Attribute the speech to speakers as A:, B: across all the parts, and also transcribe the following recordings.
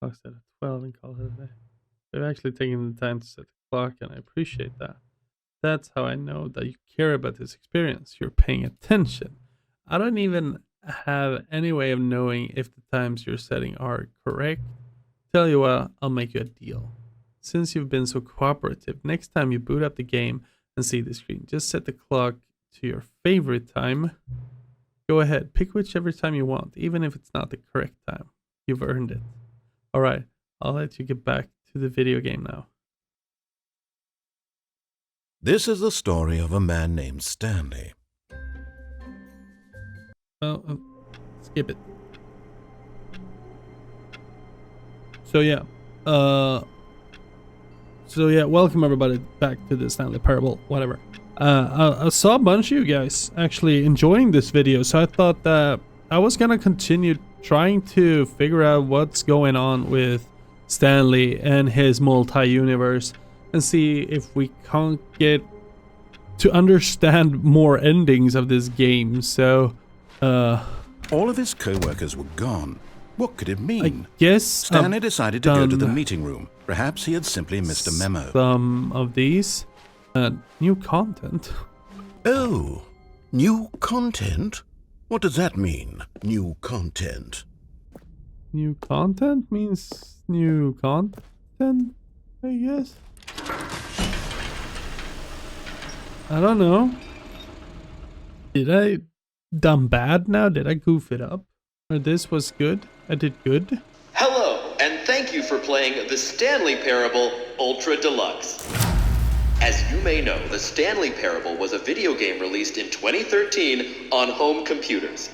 A: clock set at 12 and call it a day. They've actually taken the time to set the clock, and I appreciate that. That's how I know that you care about this experience. You're paying attention. I don't even have any way of knowing if the times you're setting are correct. Tell you what, I'll make you a deal. Since you've been so cooperative, next time you boot up the game and see the screen, just set the clock to your favorite time. Go ahead, pick whichever time you want, even if it's not the correct time. You've earned it. Alright, I'll let you get back to the video game now.
B: This is the story of a man named Stanley.
A: Well, skip it. So yeah, welcome everybody back to the Stanley Parable, whatever. I saw a bunch of you guys actually enjoying this video, so I thought that I was gonna continue trying to figure out what's going on with Stanley and his multi-universe and see if we can't get to understand more endings of this game. So,
B: all of his co-workers were gone. What could it mean?
A: I guess
B: Stanley decided to go to the meeting room. Perhaps he had simply missed a memo.
A: Some of these new content.
B: Oh, new content? What does that mean, new content?
A: New content means new content, I guess. I don't know. Did I done bad now? Did I goof it up? Or this was good? I did good?
C: Hello, and thank you for playing the Stanley Parable Ultra Deluxe. As you may know, the Stanley Parable was a video game released in 2013 on home computers.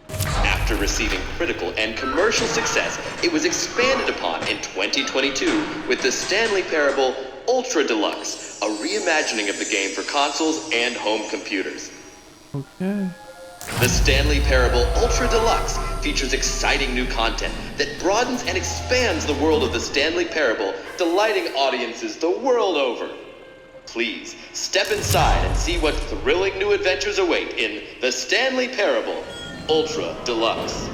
C: After receiving critical and commercial success, it was expanded upon in 2022 with the Stanley Parable Ultra Deluxe, a reimagining of the game for consoles and home computers.
A: Okay.
C: The Stanley Parable Ultra Deluxe features exciting new content that broadens and expands the world of the Stanley Parable, delighting audiences the world over. Please, step inside and see what thrilling new adventures await in the Stanley Parable Ultra Deluxe.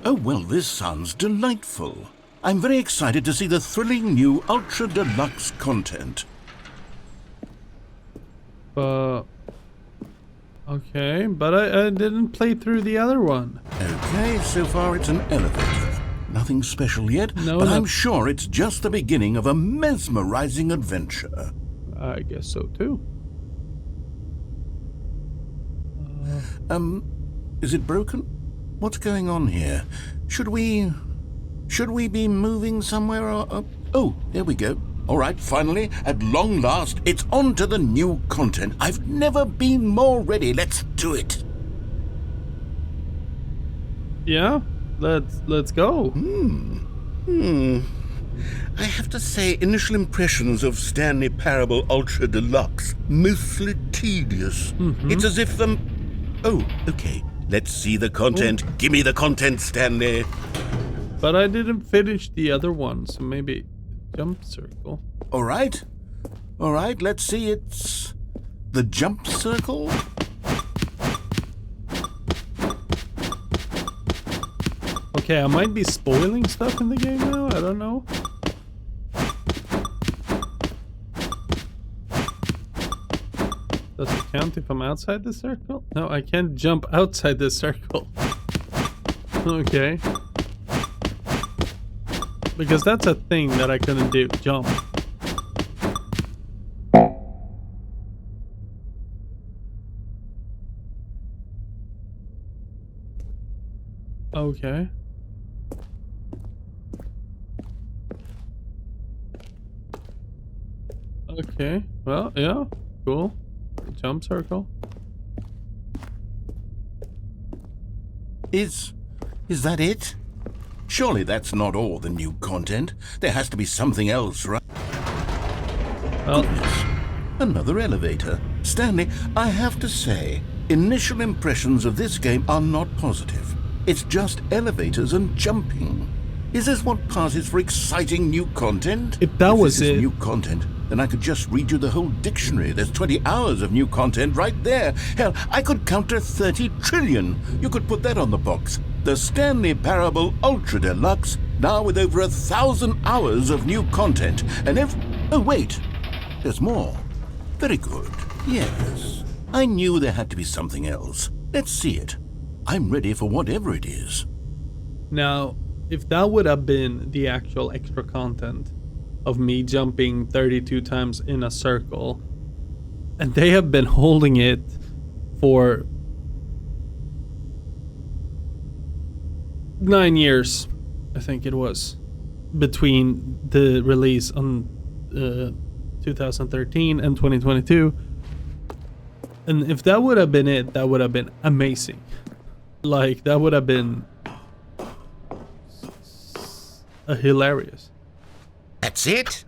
B: Oh, well, this sounds delightful. I'm very excited to see the thrilling new Ultra Deluxe content.
A: Okay, but I didn't play through the other one.
B: Okay, so far it's an elevator. Nothing special yet, but I'm sure it's just the beginning of a mesmerizing adventure.
A: I guess so too.
B: Is it broken? What's going on here? Should we be moving somewhere or... Oh, there we go. All right, finally, at long last, it's on to the new content. I've never been more ready. Let's do it.
A: Yeah, let's go.
B: I have to say, initial impressions of Stanley Parable Ultra Deluxe, mostly tedious. It's as if Oh, okay. Let's see the content. Oh. Give me the content, Stanley.
A: But I didn't finish the other one, so maybe jump circle.
B: All right, let's see. It's the jump circle.
A: Okay, I might be spoiling stuff in the game now. I don't know. Does it count if I'm outside the circle? No, I can't jump outside the circle. Okay. Because that's a thing that I couldn't do. Jump. Okay. Okay. Well, yeah. Cool. Jump circle.
B: Is that it? Surely that's not all the new content. There has to be something else, right?
A: Well,
B: goodness. Another elevator. Stanley, I have to say, initial impressions of this game are not positive. It's just elevators and jumping. Is this what passes for exciting new content?
A: if that was
B: this is
A: it.
B: new content, then I could just read you the whole dictionary. There's 20 hours of new content right there. Hell, I could counter 30 trillion. You could put that on the box. The Stanley Parable Ultra Deluxe now with over 1,000 hours of new content. And oh wait, there's more. Very good. Yes, I knew there had to be something else. Let's see it. I'm ready for whatever it is.
A: Now, if that would have been the actual extra content of me jumping 32 times in a circle, and they have been holding it for 9 years, I think it was, between the release on 2013 and 2022. And if that would have been it, that would have been amazing. Like, that would have been hilarious.
B: That's it?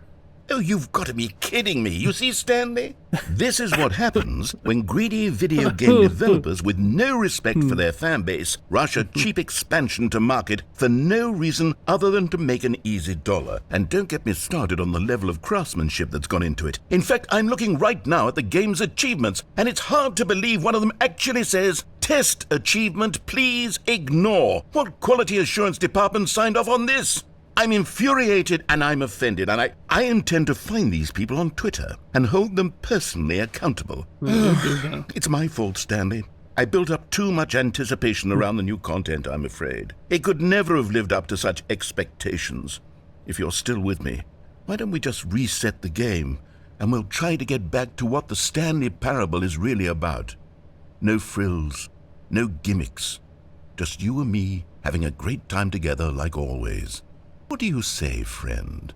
B: Oh, you've got to be kidding me. You see, Stanley? This is what happens when greedy video game developers with no respect for their fan base rush a cheap expansion to market for no reason other than to make an easy dollar. And don't get me started on the level of craftsmanship that's gone into it. In fact, I'm looking right now at the game's achievements, and it's hard to believe one of them actually says, "Test achievement, please ignore." What quality assurance department signed off on this? I'm infuriated and I'm offended, and I intend to find these people on Twitter and hold them personally accountable. It's my fault, Stanley. I built up too much anticipation around the new content, I'm afraid. It could never have lived up to such expectations. If you're still with me, why don't we just reset the game and we'll try to get back to what the Stanley Parable is really about. No frills, no gimmicks. Just you and me having a great time together like always. What do you say, friend?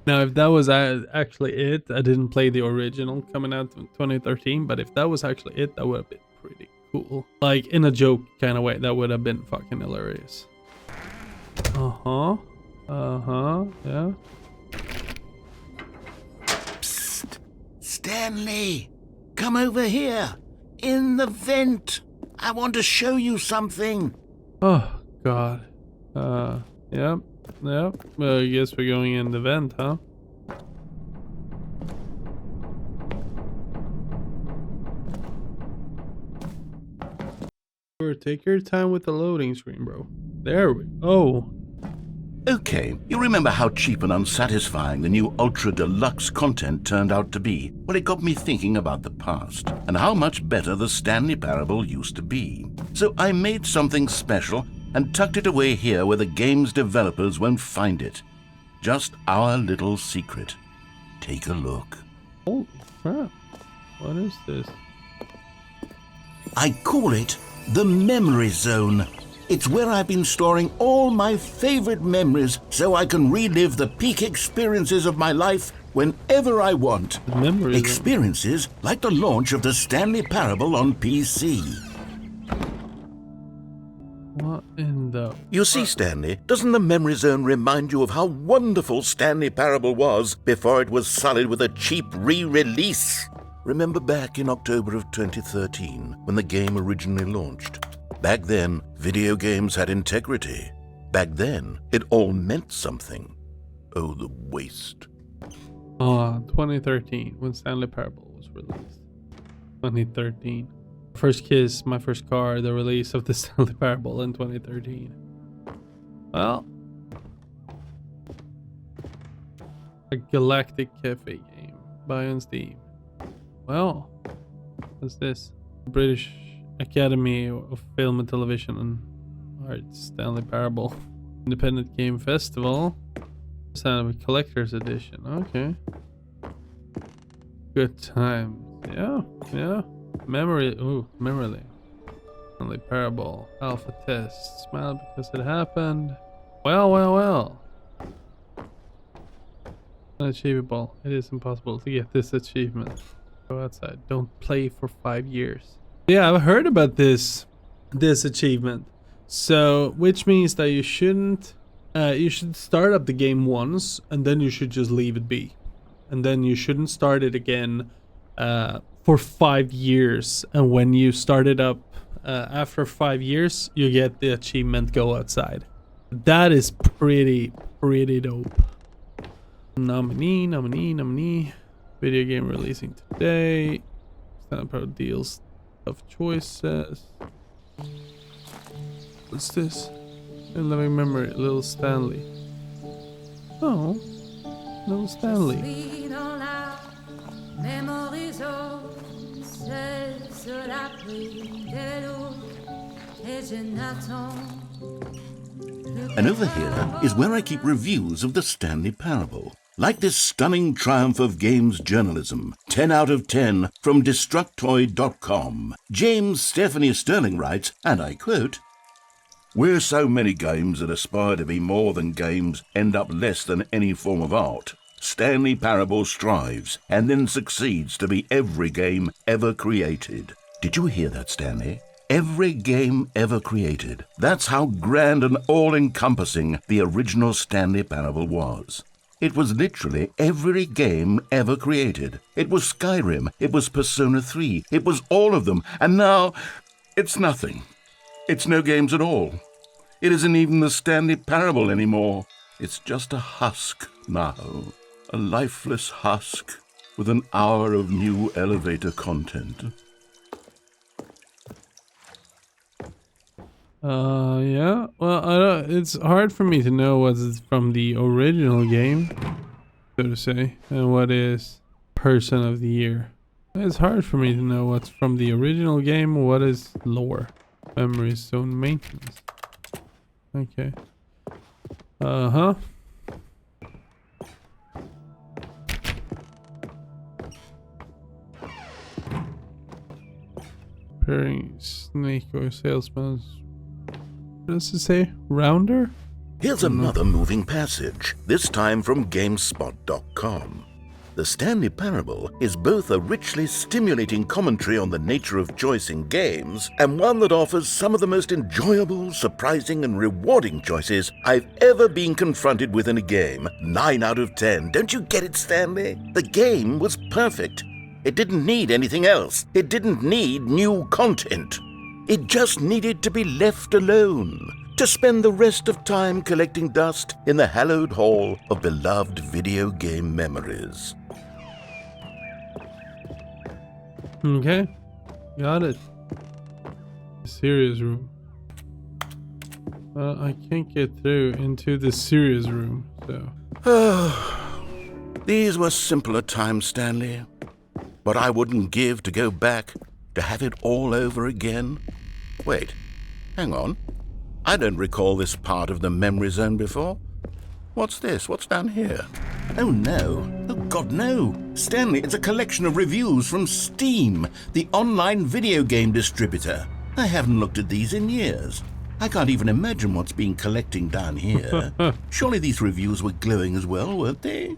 A: Now, if that was actually it, I didn't play the original coming out in 2013, but if that was actually it, that would have been pretty cool. Like, in a joke kind of way, that would have been fucking hilarious. Yeah.
B: Psst! Stanley! Come over here! In the vent! I want to show you something!
A: Oh, God. Yep. Yep. Well, I guess we're going in the vent, huh? Sure, take your time with the loading screen, bro. There we go.
B: Okay, you remember how cheap and unsatisfying the new Ultra Deluxe content turned out to be? Well, it got me thinking about the past and how much better the Stanley Parable used to be. So I made something special and tucked it away here where the game's developers won't find it. Just our little secret. Take a look.
A: Holy crap. What is this?
B: I call it the Memory Zone. It's where I've been storing all my favorite memories so I can relive the peak experiences of my life whenever I want.
A: Memory
B: Experiences like the launch of the Stanley Parable on PC.
A: What in the...
B: You see, Stanley, doesn't the Memory Zone remind you of how wonderful Stanley Parable was before it was sullied with a cheap re-release? Remember back in October of 2013 when the game originally launched? Back then, video games had integrity. Back then, it all meant something. Oh, the waste.
A: 2013, when Stanley Parable was released. 2013. First kiss, my first car, the release of the Stanley Parable in 2013. Well, a Galactic Cafe game by on Steam. Well, what's this? British Academy of Film and Television and Arts Stanley Parable Independent Game Festival. Sound of a collector's edition. Okay. Good times. Yeah. Memory lane. Stanley Parable. Alpha test. Smile because it happened. Well. Unachievable. It is impossible to get this achievement. Go outside. Don't play for 5 years. Yeah, I've heard about this achievement. So, which means that you shouldn't you should start up the game once and then you should just leave it be. And then you shouldn't start it again for 5 years, and when you start it up after 5 years, you get the achievement Go Outside. That is pretty dope. Nominee. Video game releasing today. Stanley Parable deals of choices. What's this? In living memory, Little Stanley. Oh, no Stanley.
D: suis dans la même horizon, seul sur la pluie de l'eau, et je n'attends que
B: And over here is where I keep reviews of the Stanley Parable. Like this stunning triumph of games journalism, 10 out of 10 from Destructoid.com. James Stephanie Sterling writes, and I quote, "Where so many games that aspire to be more than games end up less than any form of art, Stanley Parable strives and then succeeds to be every game ever created." Did you hear that, Stanley? Every game ever created. That's how grand and all-encompassing the original Stanley Parable was. It was literally every game ever created. It was Skyrim, it was Persona 3, it was all of them, and now it's nothing. It's no games at all. It isn't even the Stanley Parable anymore. It's just a husk now. A lifeless husk with an hour of new elevator content.
A: Yeah. Well, I don't, it's hard for me to know what's from the original game, so to say, and what is Person of the Year. It's hard for me to know what's from the original game, what is lore, memory zone maintenance. Okay. Uh-huh. Pairing snake or salesman. What does it say? Rounder?
B: Here's another moving passage, this time from GameSpot.com. The Stanley Parable is both a richly stimulating commentary on the nature of choice in games and one that offers some of the most enjoyable, surprising, and rewarding choices I've ever been confronted with in a game. 9 out of 10. Don't you get it, Stanley? The game was perfect. It didn't need anything else. It didn't need new content. It just needed to be left alone, to spend the rest of time collecting dust in the hallowed hall of beloved video game memories.
A: Okay. Got it. Serious room. Well, I can't get through into the serious room, so.
B: These were simpler times, Stanley. What I wouldn't give to go back, to have it all over again. Wait, hang on. I don't recall this part of the memory zone before. What's this? What's down here? Oh no. Oh God, no. Stanley, it's a collection of reviews from Steam, the online video game distributor. I haven't looked at these in years. I can't even imagine what's been collecting down here. Surely these reviews were glowing as well, weren't they?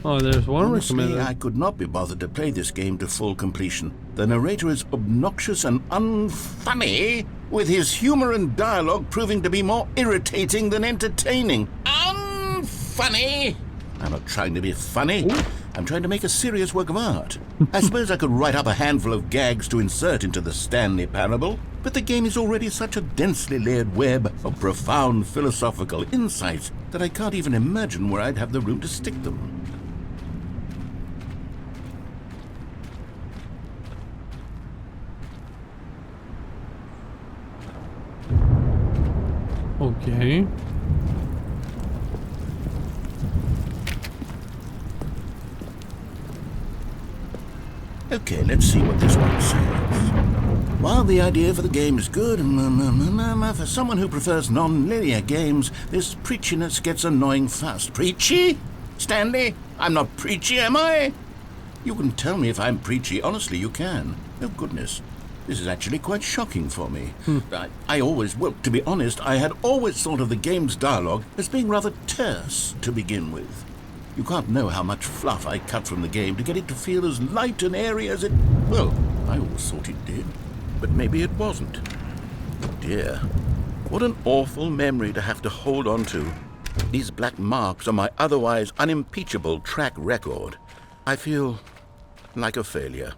A: Oh, there's one
B: Honestly,
A: recommended.
B: I could not be bothered to play this game to full completion. The narrator is obnoxious and unfunny, with his humor and dialogue proving to be more irritating than entertaining. Unfunny! I'm not trying to be funny. I'm trying to make a serious work of art. I suppose I could write up a handful of gags to insert into the Stanley Parable, but the game is already such a densely layered web of profound philosophical insights that I can't even imagine where I'd have the room to stick them.
A: Okay.
B: Okay, let's see what this one says. While the idea for the game is good, for someone who prefers non-linear games, this preachiness gets annoying fast. Preachy? Stanley, I'm not preachy, am I? You can tell me if I'm preachy. Honestly, you can. Oh, goodness. This is actually quite shocking for me. Well, to be honest, I had always thought of the game's dialogue as being rather terse to begin with. You can't know how much fluff I cut from the game to get it to feel as light and airy as it... Well, I always thought it did, but maybe it wasn't. Dear, what an awful memory to have to hold on to. These black marks on my otherwise unimpeachable track record. I feel like a failure.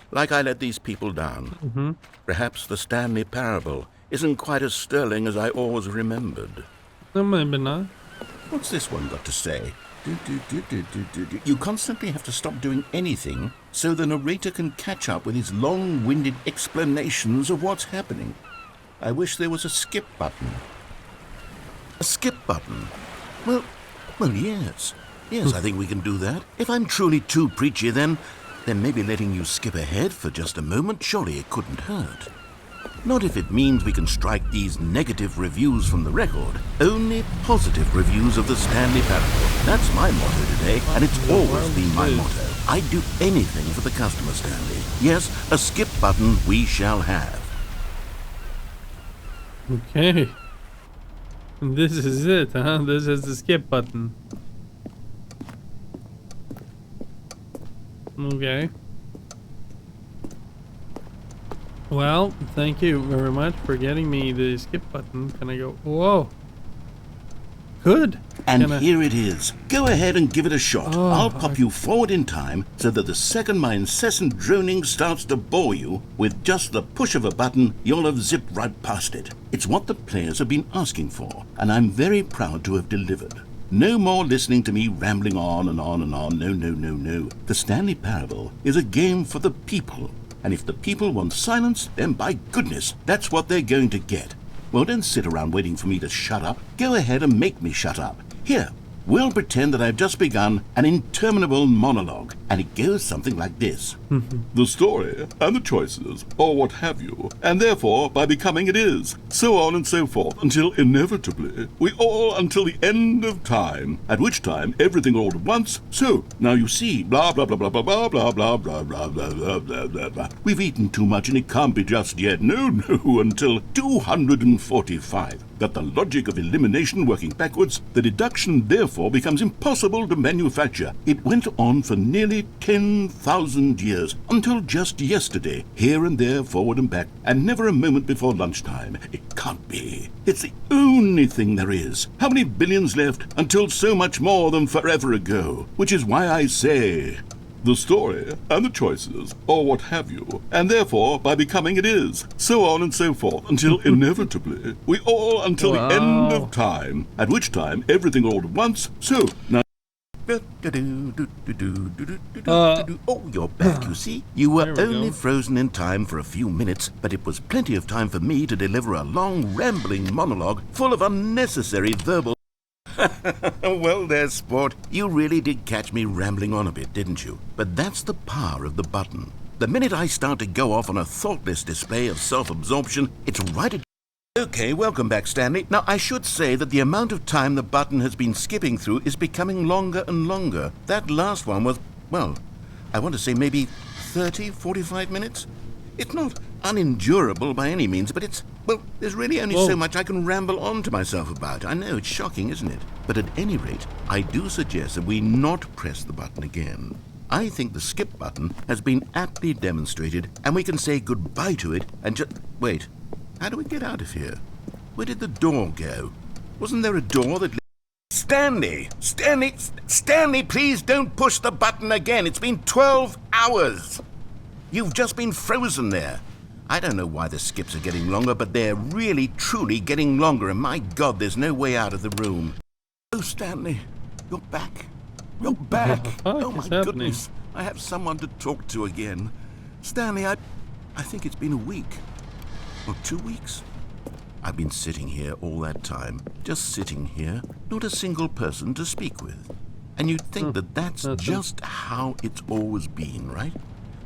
B: Like I let these people down. Perhaps the Stanley Parable isn't quite as sterling as I always remembered.
A: No, maybe not.
B: What's this one got to say? You constantly have to stop doing anything so the narrator can catch up with his long-winded explanations of what's happening. I wish there was a skip button. A skip button? Well, yes. Yes, I think we can do that. If I'm truly too preachy, then maybe letting you skip ahead for just a moment, surely it couldn't hurt. Not if it means we can strike these negative reviews from the record. Only positive reviews of the Stanley Parable. That's my motto today, and it's always been my motto. I'd do anything for the customer, Stanley. Yes, a skip button we shall have.
A: Okay. This is it, huh? This is the skip button. Okay. Well, thank you very much for getting me the skip button. Can I go? Whoa. Good.
B: And here it is. Go ahead and give it a shot.
A: Oh,
B: I'll pop you forward in time so that the second my incessant droning starts to bore you, with just the push of a button, you'll have zipped right past it. It's what the players have been asking for, and I'm very proud to have delivered. No more listening to me rambling on and on and on. No, no, no, no. The Stanley Parable is a game for the people. And if the people want silence, then by goodness, that's what they're going to get. Well, don't sit around waiting for me to shut up. Go ahead and make me shut up. Here, we'll pretend that I've just begun an interminable monologue, and it goes something like this. The story and the choices, or what have you, and therefore by becoming it is, so on and so forth, until inevitably, we all until the end of time, at which time everything all at once, so, now you see, blah blah blah blah blah blah blah blah blah blah blah blah blah blah blah. We've eaten too much and it can't be just yet, no, until 245. Got the logic of elimination working backwards, the deduction therefore becomes impossible to manufacture. It went on for nearly 10,000 years, until just yesterday, here and there, forward and back, and never a moment before lunchtime. It can't be. It's the only thing there is. How many billions left until so much more than forever ago? Which is why I say, the story and the choices, or what have you, and therefore by becoming it is, so on and so forth, until inevitably, we all until the end of time, at which time everything all at once, so, now... Oh, you're back, you see. You were only frozen in time for a few minutes, but it was plenty of time for me to deliver a long, rambling monologue full of unnecessary verbal... Well there, sport. You really did catch me rambling on a bit, didn't you? But that's the power of the button. The minute I start to go off on a thoughtless display of self-absorption, it's right at... Okay, welcome back, Stanley. Now, I should say that the amount of time the button has been skipping through is becoming longer and longer. That last one was, well, I want to say maybe 30, 45 minutes? It's not unendurable by any means, but it's, well, there's really only so much I can ramble on to myself about. I know, it's shocking, isn't it? But at any rate, I do suggest that we not press the button again. I think the skip button has been aptly demonstrated, and we can say goodbye to it and just... Wait, how do we get out of here? Where did the door go? Wasn't there a door that... Stanley! Stanley, please don't push the button again. It's been 12 hours. You've just been frozen there. I don't know why the skips are getting longer, but they're really, truly getting longer, and my God, there's no way out of the room. Oh, Stanley, you're back. You're back. Oh, my goodness. I have someone to talk to again. Stanley, I think it's been a week. Or 2 weeks. I've been sitting here all that time, just sitting here, not a single person to speak with. And you'd think that that's just how it's always been, right?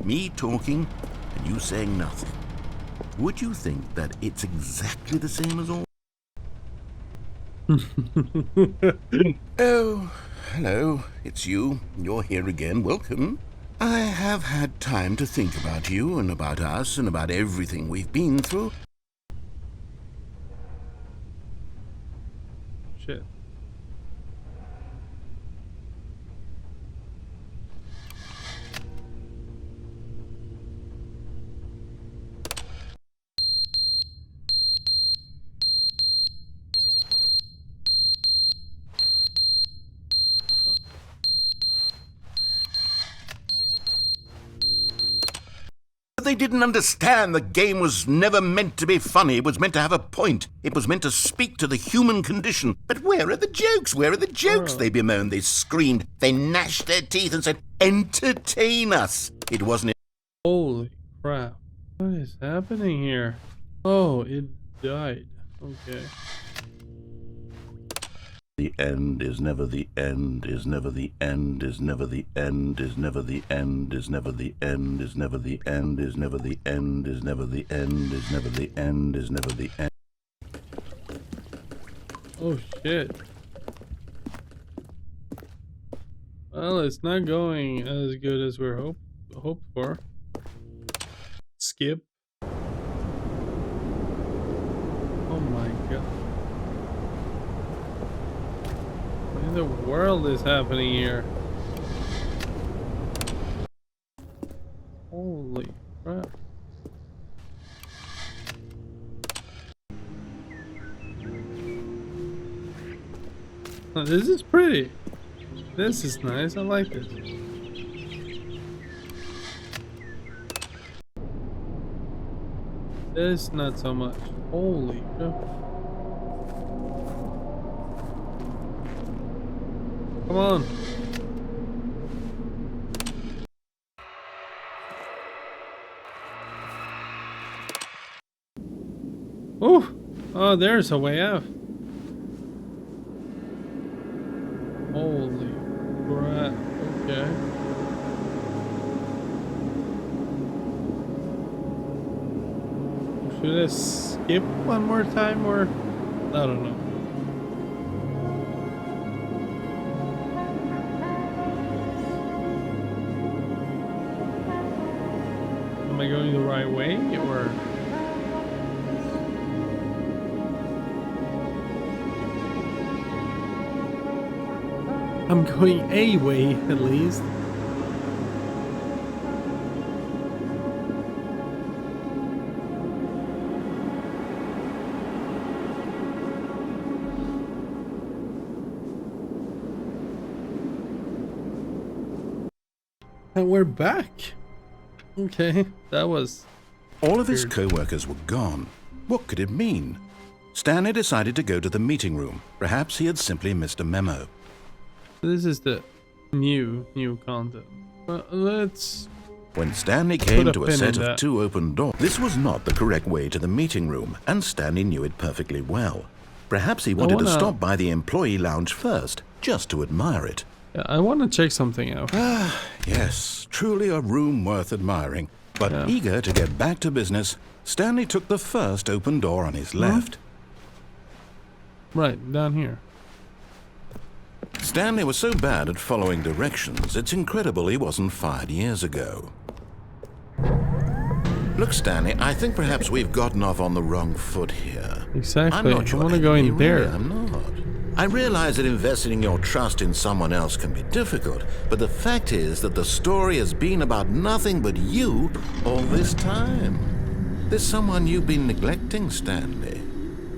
B: Me talking and you saying nothing. Would you think that it's exactly the same as all? Oh, hello, it's you. You're here again. Welcome. I have had time to think about you and about us and about everything we've been through.
A: Shit.
B: They didn't understand the game was never meant to be funny. It was meant to have a point. It was meant to speak to the human condition. But where are the jokes? Where are the jokes? They bemoaned, they screamed, they gnashed their teeth and said, entertain us. It wasn't...
A: Holy crap. What is happening here? Oh, it died. Okay.
B: The end is never the end, is never the end, is never the end, is never the end, is never the end, is never the end, is never the end, is never the end, is never the end, is never the end.
A: Oh shit. Well, it's not going as good as we're hoped for. Skip. Oh my god. What in the world is happening here? Holy crap. Oh, this is pretty. This is nice. I like this. This not so much. Holy crap. Come on. Oh, there's a way out. Holy crap. Okay. Should I skip one more time or I don't know. Am I going the right way or? I'm going a way at least. And we're back. Okay, that was...
B: All of his
A: weird.
B: co-workers were gone. What could it mean? Stanley decided to go to the meeting room. Perhaps he had simply missed a memo.
A: This is the new content. Let's...
B: When Stanley came
A: Put a
B: to a
A: pin
B: set
A: in
B: of
A: that.
B: 2 open doors, this was not the correct way to the meeting room, and Stanley knew it perfectly well. Perhaps he wanted to
A: wanna-
B: stop by the employee lounge first, just to admire it.
A: Yeah, I want to check something out.
B: Yes, truly a room worth admiring. But
A: Yeah.
B: eager to get back to business, Stanley took the first open door on his left.
A: Right, down here.
B: Stanley was so bad at following directions, it's incredible he wasn't fired years ago. Look, Stanley, I think perhaps we've gotten off on the wrong foot here.
A: Exactly.
B: I'm not your
A: I want to go
B: enemy,
A: in there.
B: really, I'm not. I realize that investing your trust in someone else can be difficult, but the fact is that the story has been about nothing but you all this time. There's someone you've been neglecting, Stanley.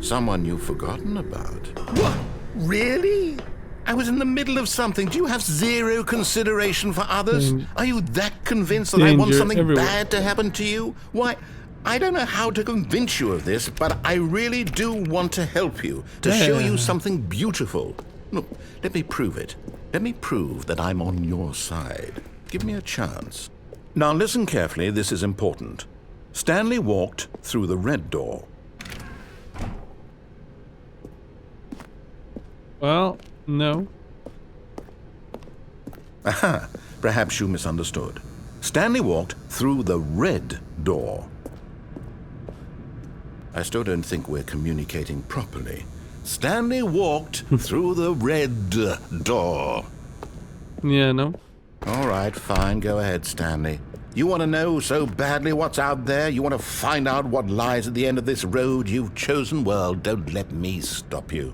B: Someone you've forgotten about. What? Really? I was in the middle of something. Do you have zero consideration for others? Are you that convinced that I want
A: Danger
B: something
A: everywhere.
B: bad to happen to you? Why, I don't know how to convince you of this, but I really do want to help you, to show you something beautiful. Look, let me prove it. Let me prove that I'm on your side. Give me a chance. Now listen carefully, this is important. Stanley walked through the red door.
A: Well, no.
B: Aha, perhaps you misunderstood. Stanley walked through the red door. I still don't think we're communicating properly. Stanley walked through the red door.
A: Yeah, no.
B: All right, fine, go ahead, Stanley. You want to know so badly what's out there? You want to find out what lies at the end of this road you've chosen? Well, don't let me stop you.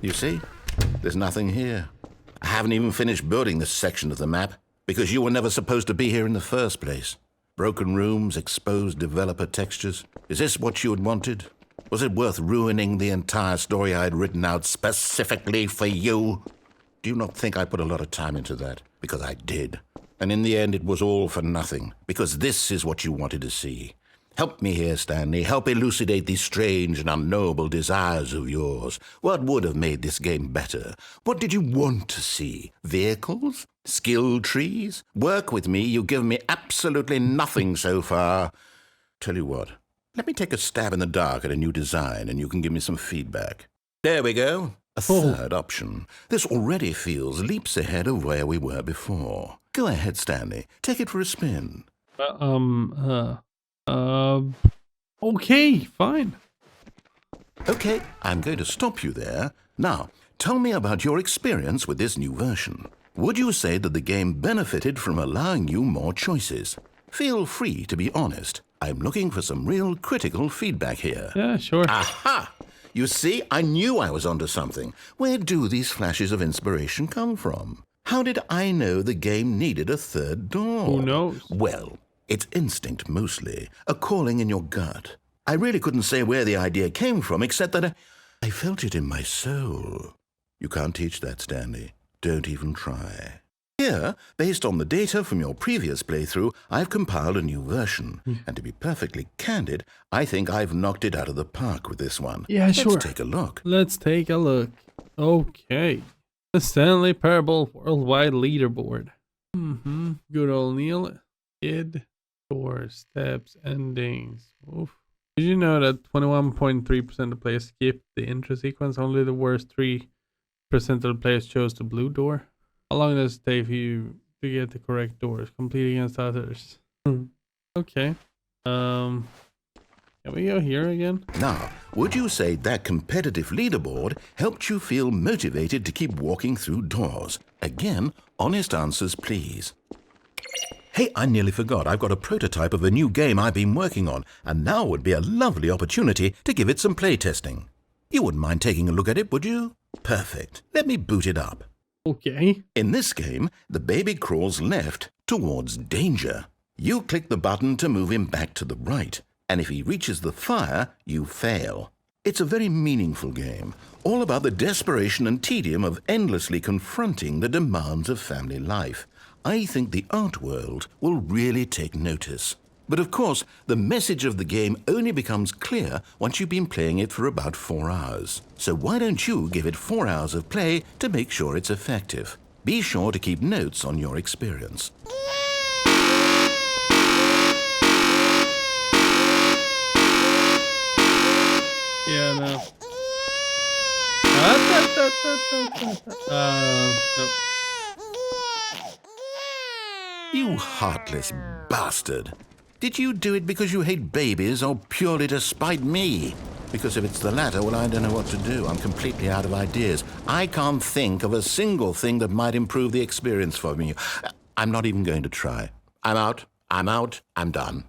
B: You see? There's nothing here. I haven't even finished building this section of the map, because you were never supposed to be here in the first place. Broken rooms, exposed developer textures. Is this what you had wanted? Was it worth ruining the entire story I had written out specifically for you? Do you not think I put a lot of time into that? Because I did. And in the end, it was all for nothing, because this is what you wanted to see. Help me here, Stanley. Help elucidate these strange and unknowable desires of yours. What would have made this game better? What did you want to see? Vehicles? Skill trees? Work with me. You've given me absolutely nothing so far. Tell you what, Let me take a stab in the dark at a new design and you can give me some feedback. There we go. A third option. This already feels leaps ahead of where we were before. Go ahead, Stanley. Take it for a spin.
A: Okay, fine.
B: Okay, I'm going to stop you there. Now, tell me about your experience with this new version. Would you say that the game benefited from allowing you more choices? Feel free to be honest. I'm looking for some real critical feedback here.
A: Yeah, sure.
B: Aha! You see, I knew I was onto something. Where do these flashes of inspiration come from? How did I know the game needed a third door?
A: Who knows?
B: Well, it's instinct mostly, a calling in your gut. I really couldn't say where the idea came from, except that I felt it in my soul. You can't teach that, Stanley. Don't even try. Here, based on the data from your previous playthrough, I've compiled a new version. And to be perfectly candid, I think I've knocked it out of the park with this one.
A: Yeah, sure.
B: Let's take a look.
A: Let's take a look. Okay. The Stanley Parable Worldwide Leaderboard. Good old Neil. Kid. Door. Steps. Endings. Oof. Did you know that 21.3% of players skipped the intro sequence? Only the worst 3% of the players chose the blue door. How long does it take for you to get the correct doors? Complete against others. Okay. Can we go here again?
B: Now, would you say that competitive leaderboard helped you feel motivated to keep walking through doors? Again, honest answers, please. Hey, I nearly forgot. I've got a prototype of a new game I've been working on, and now would be a lovely opportunity to give it some playtesting. You wouldn't mind taking a look at it, would you? Perfect. Let me boot it up.
A: Okay.
B: In this game, the baby crawls left towards danger. You click the button to move him back to the right, and if he reaches the fire, you fail. It's a very meaningful game, all about the desperation and tedium of endlessly confronting the demands of family life. I think the art world will really take notice. But of course, the message of the game only becomes clear once you've been playing it for about 4 hours. So why don't you give it 4 hours of play to make sure it's effective? Be sure to keep notes on your experience.
A: Yeah, no. No.
B: You heartless bastard. Did you do it because you hate babies or purely to spite me? Because if it's the latter, well, I don't know what to do. I'm completely out of ideas. I can't think of a single thing that might improve the experience for me. I'm not even going to try. I'm out. I'm done.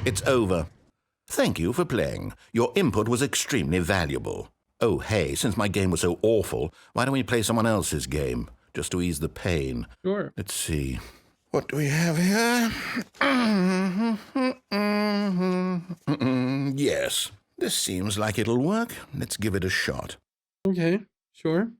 B: It's over. Thank you for playing. Your input was extremely valuable. Oh, hey, since my game was so awful, why don't we play someone else's game? Just to ease the pain.
A: Sure.
B: Let's see. What do we have here? Yes, this seems like it'll work. Let's give it a shot.
A: Okay, sure.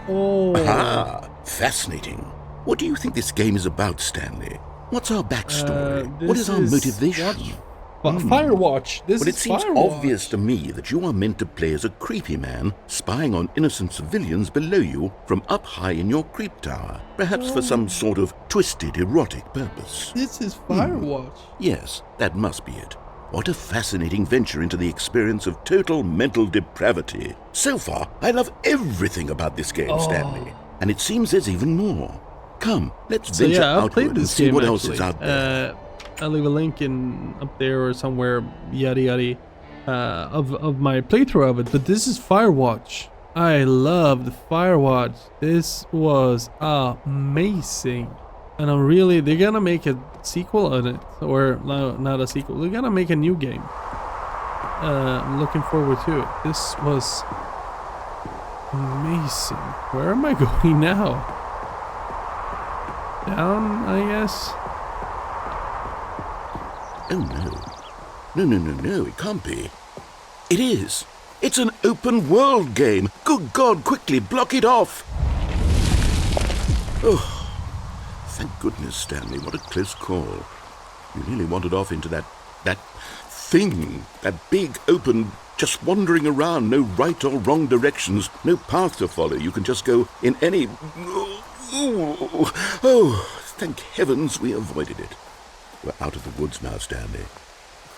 A: Oh.
B: Ah, fascinating. What do you think this game is about, Stanley? What's our backstory? What is our motivation?
A: Firewatch. This
B: But it
A: is
B: seems
A: Firewatch.
B: obvious to me that you are meant to play as a creepy man spying on innocent civilians below you from up high in your creep tower, perhaps for some sort of twisted erotic purpose.
A: This is Firewatch.
B: Yes, that must be it. What a fascinating venture into the experience of total mental depravity. So far, I love everything about this game, Stanley. And it seems there's even more. Come, let's
A: So
B: venture
A: yeah, I've played
B: outward and
A: this
B: see
A: game
B: what
A: actually.
B: else is out there.
A: I'll leave a link in up there or somewhere, yada yada, of my playthrough of it. But this is Firewatch. I loved Firewatch. This was amazing, and they're gonna make a sequel on it, or no, not a sequel. They're gonna make a new game. I'm looking forward to it. This was amazing. Where am I going now? Down, I guess.
B: Oh, no. No, it can't be. It is. It's an open world game. Good God, quickly block it off. Oh, thank goodness, Stanley. What a close call. You nearly wandered off into that thing. That big, open, just wandering around. No right or wrong directions. No path to follow. You can just go in any... Oh, thank heavens we avoided it. We're out of the woods now, Stanley.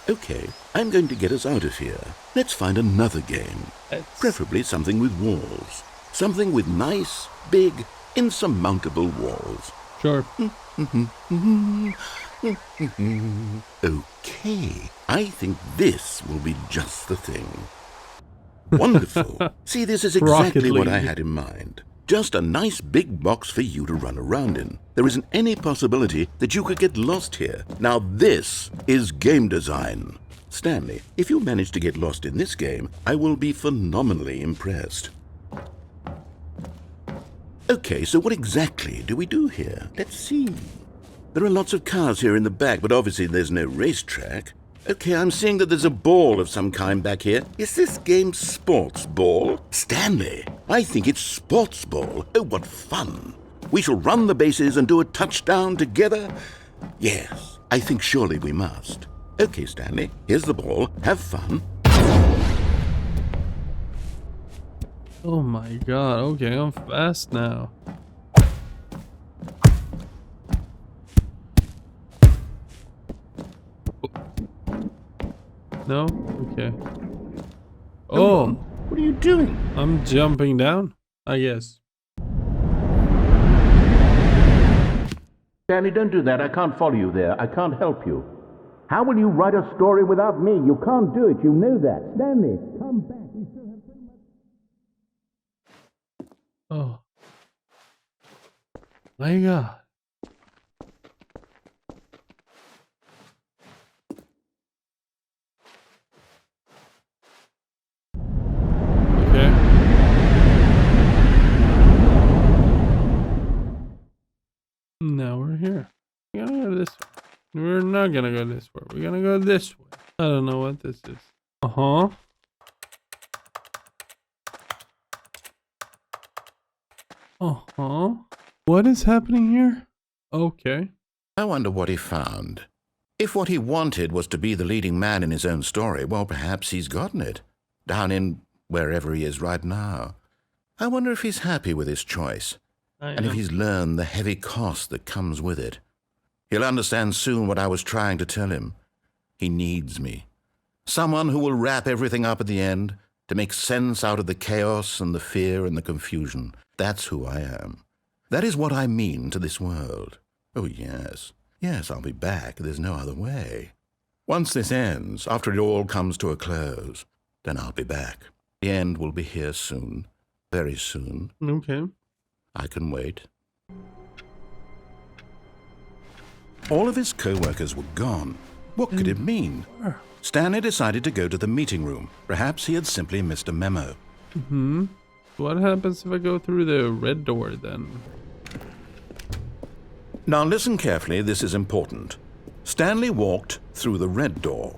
B: Okay, I'm going to get us out of here. Let's find another game. Preferably something with walls. Something with nice, big, insurmountable walls.
A: Sure.
B: Okay, I think this will be just the thing. Wonderful. See, this is exactly what I had in mind. Just a nice big box for you to run around in. There isn't any possibility that you could get lost here. Now this is game design. Stanley, if you manage to get lost in this game, I will be phenomenally impressed. Okay, so what exactly do we do here? Let's see. There are lots of cars here in the back, but obviously there's no racetrack. Okay, I'm seeing that there's a ball of some kind back here. Is this game sports ball? Stanley, I think it's sports ball. Oh, what fun. We shall run the bases and do a touchdown together. Yes, I think surely we must. Okay, Stanley, here's the ball. Have fun.
A: Oh my god, okay, I'm fast now. No? Okay. Oh!
B: What are you doing?
A: I'm jumping down, I guess.
B: Stanley, don't do that. I can't follow you there. I can't help you. How will you write a story without me? You can't do it. You know that. Stanley, come back. We still have so much.
A: Oh. My god. Okay. Now we're here. We're gonna go this way. We're not gonna go this way. We're gonna go this way. I don't know what this is. Uh-huh. Uh-huh. What is happening here? Okay.
B: I wonder what he found. If what he wanted was to be the leading man in his own story, well, perhaps he's gotten it. Down in wherever he is right now. I wonder if he's happy with his choice. And if he's learned the heavy cost that comes with it. He'll understand soon what I was trying to tell him. He needs me. Someone who will wrap everything up at the end, to make sense out of the chaos and the fear and the confusion. That's who I am. That is what I mean to this world. Oh, yes. Yes, I'll be back. There's no other way. Once this ends, after it all comes to a close, then I'll be back. The end will be here soon. Very soon.
A: Okay.
B: I can wait. All of his co-workers were gone. What could it mean? Stanley decided to go to the meeting room. Perhaps he had simply missed a memo.
A: What happens if I go through the red door then?
B: Now listen carefully, this is important. Stanley walked through the red door.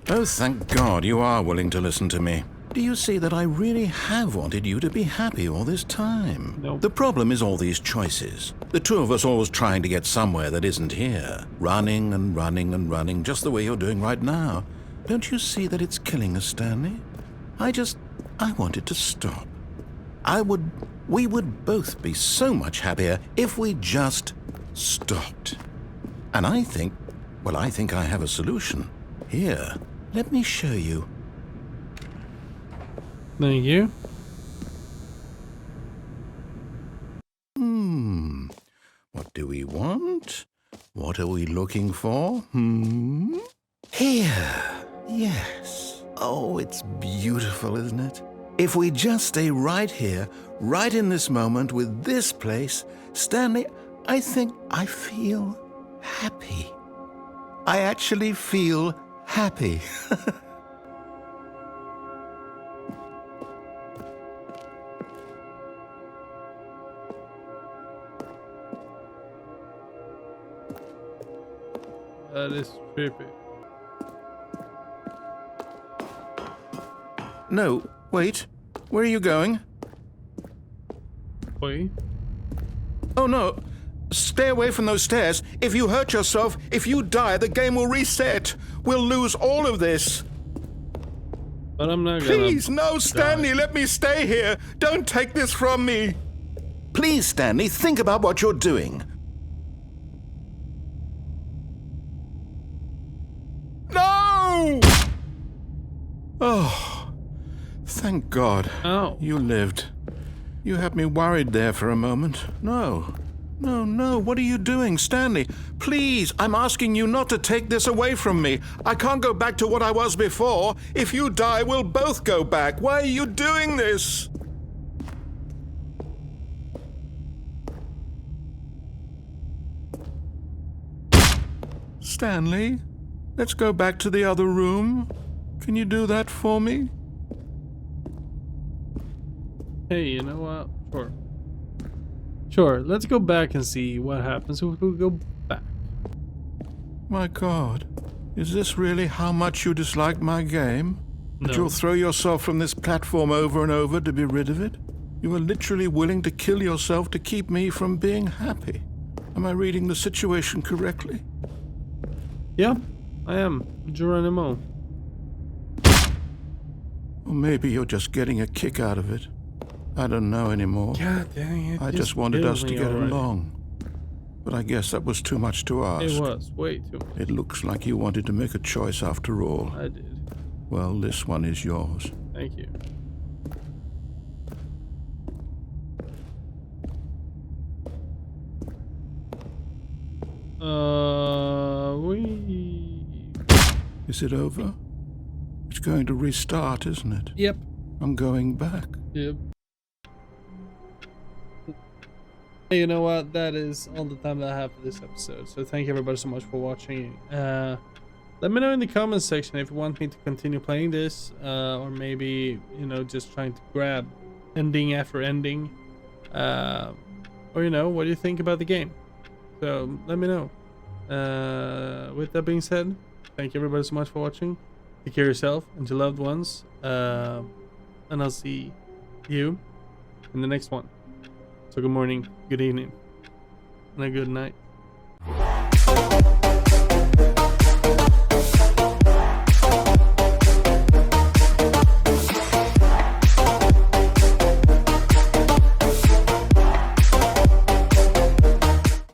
B: Oh, thank God you are willing to listen to me. Do you see that I really have wanted you to be happy all this time?
A: Nope.
B: The problem is all these choices. The two of us always trying to get somewhere that isn't here. Running and running and running, just the way you're doing right now. Don't you see that it's killing us, Stanley? I want it to stop. We would both be so much happier if we just stopped. And I think I have a solution. Here, let me show you.
A: Thank you.
B: What do we want? What are we looking for? Here. Yes. Oh, it's beautiful, isn't it? If we just stay right here, right in this moment with this place, Stanley, I think I feel happy. I actually feel happy.
A: That is creepy.
B: No, wait. Where are you going?
A: Wait.
B: Oh, no. Stay away from those stairs. If you hurt yourself, if you die, the game will reset. We'll lose all of this.
A: But I'm not gonna...
B: Please, no, Stanley, let me stay here. Don't take this from me. Please, Stanley, think about what you're doing. Oh, thank God.
A: Oh.
B: You lived. You had me worried there for a moment. No. No, what are you doing, Stanley? Please, I'm asking you not to take this away from me. I can't go back to what I was before. If you die, we'll both go back. Why are you doing this? Stanley, let's go back to the other room. Can you do that for me?
A: Hey, you know what? Sure. Sure, let's go back and see what happens if we go back.
B: My God, is this really how much you dislike my game?
A: No.
B: That you'll throw yourself from this platform over and over to be rid of it? You are literally willing to kill yourself to keep me from being happy. Am I reading the situation correctly?
A: Yeah, I am. Geronimo.
B: Or maybe you're just getting a kick out of it. I don't know anymore.
A: God dang it.
B: I
A: you
B: just wanted us to
A: killed me
B: get
A: already.
B: along. But I guess that was too much to ask.
A: It was way too much.
B: It looks like you wanted to make a choice after all.
A: I did.
B: Well, this one is yours.
A: Thank you.
B: Is it over? It's going to restart, isn't it?
A: Yep.
B: I'm going back.
A: Yep. Hey, you know what? That is all the time that I have for this episode. So thank you everybody so much for watching. Let me know in the comments section if you want me to continue playing this, or maybe, you know, just trying to grab ending after ending, or, you know, what do you think about the game? So let me know. With that being said, thank you everybody so much for watching. Take care of yourself and your loved ones, and I'll see you in the next one. So good morning, good evening, and a good night.